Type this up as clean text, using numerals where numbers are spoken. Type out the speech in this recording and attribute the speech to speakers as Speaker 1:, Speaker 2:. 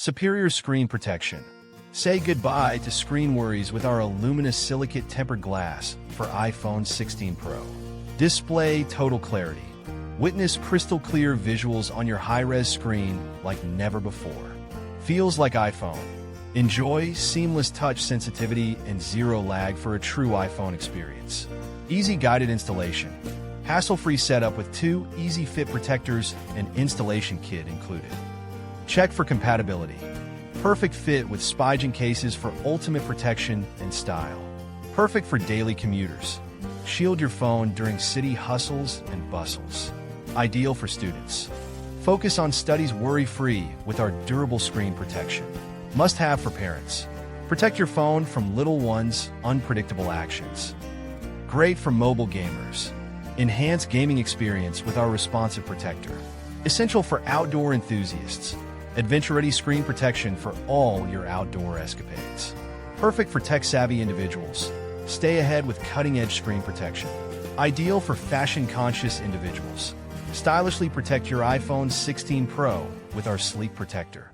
Speaker 1: Superior screen protection. Say goodbye to screen worries with our luminous silicate tempered glass for iPhone 16 Pro. Display total clarity. Witness crystal clear visuals on your high-res screen like never before. Feels like iPhone. Enjoy seamless touch sensitivity and zero lag for a true iPhone experience. Easy guided installation. Hassle-free setup with 2 easy fit protectors and installation kit included. Check for compatibility. Perfect fit with Spigen cases for ultimate protection and style. Perfect for daily commuters. Shield your phone during city hustles and bustles. Ideal for students. Focus on studies worry-free with our durable screen protection. Must-have for parents. Protect your phone from little ones' unpredictable actions. Great for mobile gamers. Enhance gaming experience with our responsive protector. Essential for outdoor enthusiasts. Adventure-ready screen protection for all your outdoor escapades. Perfect for tech-savvy individuals. Stay ahead with cutting-edge screen protection. Ideal for fashion-conscious individuals. Stylishly protect your iPhone 16 Pro with our sleek protector.